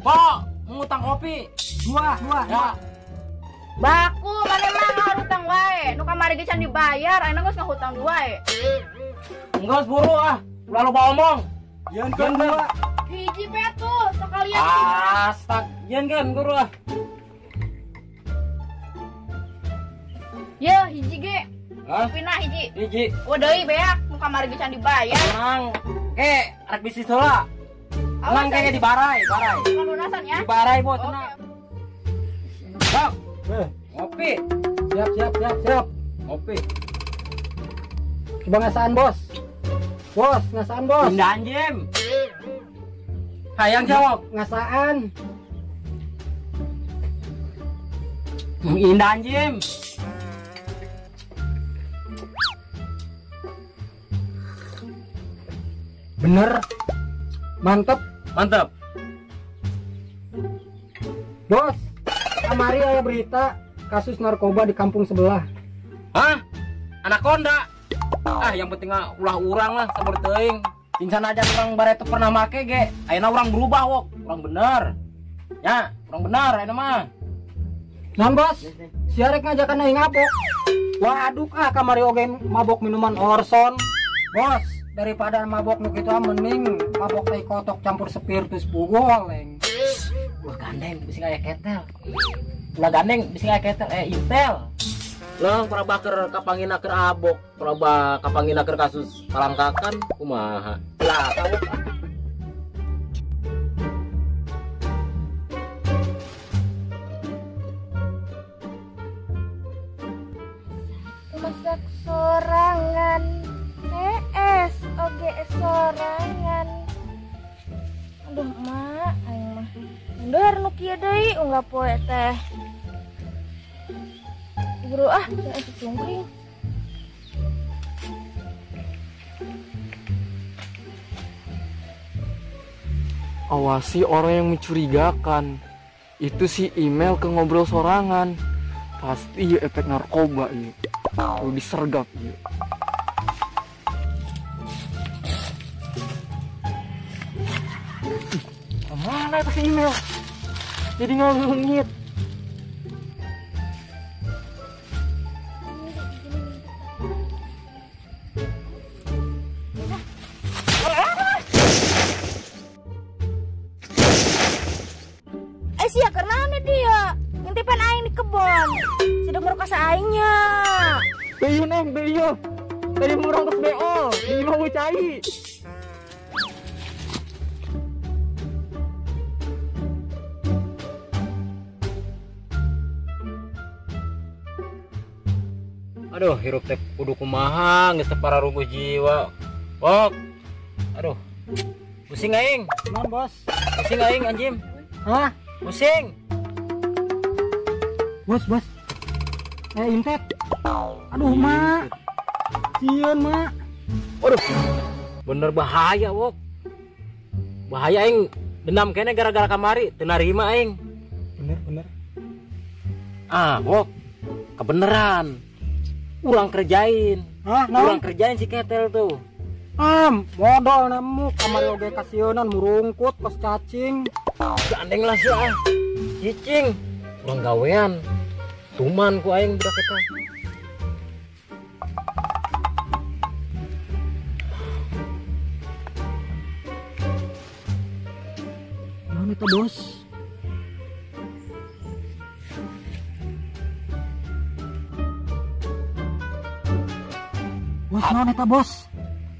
Kok ngutang kopi? Dua. Ya. Baku, mana mah ngahutang wae. Nu kamari ge can dibayar, ayeuna geus ngahutang wae. Enggak buru ah. Ulah loba omong. Yen kan dua. Hiji petu sekalian. Astag, yen kan guru ah. Ye, hiji ge. Hah? Pina hiji. Hiji. Oh deui beak, nu kamari ge can dibayar. Tenang. Rek bisnis heula. Tenang kayaknya dibarai. Lunasan ya. Dibarai bo, tenang. Bang, Eh, ngopi. siap. Ngopi. Coba ngasaan, Bos. Bos, ngasaan, Bos. Pindah anjem. Hayang jawab. Ngasaan. Indah anjem. Bener. Mantep. Mantap. Bos, kamari aya berita kasus narkoba di kampung sebelah. Hah? Anaconda. Yang penting ulah urang lah sabar teuing. Pingsan aja orang bareto pernah make ge. Ayeuna urang berubah wok. Urang bener. Ya, urang bener ayeuna mah. Naon, Bos? Si arek ngajakan aing ngabok. Waduh, kamari oge mabok minuman Orson. Bos, daripada mabok nu kitu mending mabok teh kotok campur spiritus pugoleng. Ulah gandeng bisi aya ketel. Ulah gandeng bisi aya ketel intel. Lah para baker kapangina keur abok, para kapangina keur kasus kalangkakan kumaha. Lah tahu kan. Masak sorangan es oge sorangan. Aduh mak aing mah mundur nu kieu deui unggah poe teh buru jangan cungkring. Awasi orang yang mencurigakan. Itu si email ke ngobrol sorangan. Pasti ya efek narkoba ya. Lebih sergap ya. Mana itu si email? Jadi ngomongin. Sia karena dia ngintipan aing di kebon sedang merukas aingnya. Beyo neng, beyo. Tadi murang ke BO, di mau cai. Aduh, hirup teh kudu kumaha geus teh para rubuh jiwa. Wok. Aduh. Pusing aing. Naon, Bos? Pusing aing anjim. Hah? Pusing. Bos. Intet. Aduh, Mak. Sieun, Mak. Waduh. Bener bahaya, Wok. Bahaya aing dendam kene gara-gara kamari teu narima aing. Bener. Wok. Kebeneran. Urang kerjain. Hah, Urang naon? kerjain si ketel tuh. Modal namu kamari oge kasieunan murungkut kos cacing. Gandeng lah sih cicing. Urang gawean. Tuman ku aing budak eta. Naon eta, Bos? Bos, naon eta, Bos?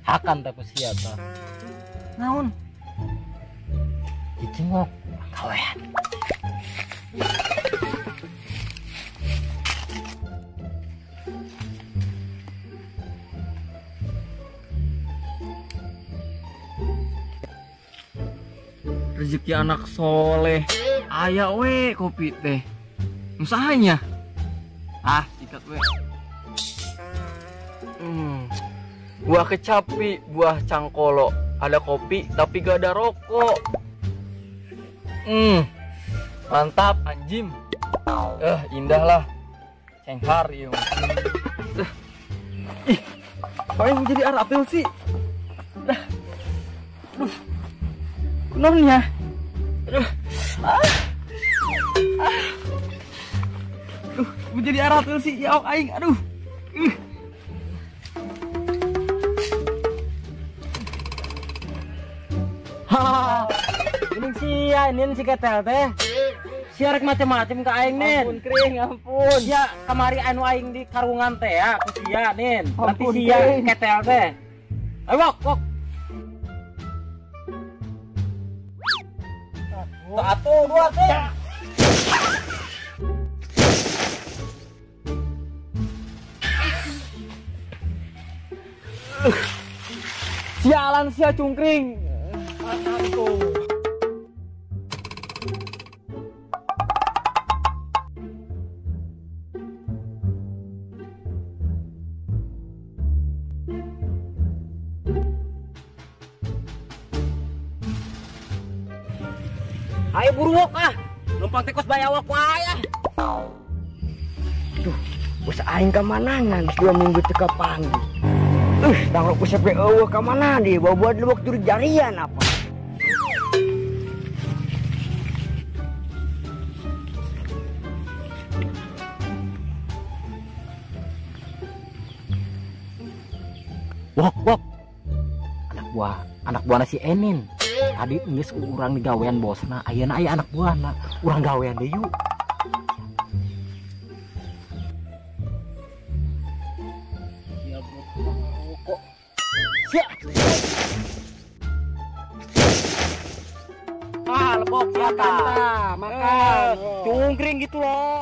Hakan tapi siapa? Naon? Cicing wok. Gawean. rezeki anak soleh. Aya we kopi teh. Usahanya. Ah, sikat we. Buah kecapi, buah cangkolo. Ada kopi tapi gak ada rokok. Mantap anjim. Indah lah. Cenghar ieu. Ih, kok yang jadi air apel sih? Aduh. Kunonnya. Aduh. Menjadi air apel sih ya aing. Aduh. Hahaha. Ini si ketel teh. Siarek macem-macem ke aing nin. Ampun kring, ampun. Ya kamari anu aing di karungan teh ya, ku sia nin. Nanti Ampun, sia Kring. ketel teh. Ayo wok. Satu, dua, tiga. Sialan sia cungkring. Ayo buru wok ah. Numpang tikus bayawak wae ah. Bos aing ka manangan 2 minggu teka panggi. Tanggal ku sampai eueuh ka mana di bawa lewak juru jarian apa. Wok. Anak buah si Enin. Tadi geus urang di gawean bosna, ayeuna aya anak buahna. Urang gawean deui yuk. Siap. Lebok ya Makan, makan. cungkring gitu loh.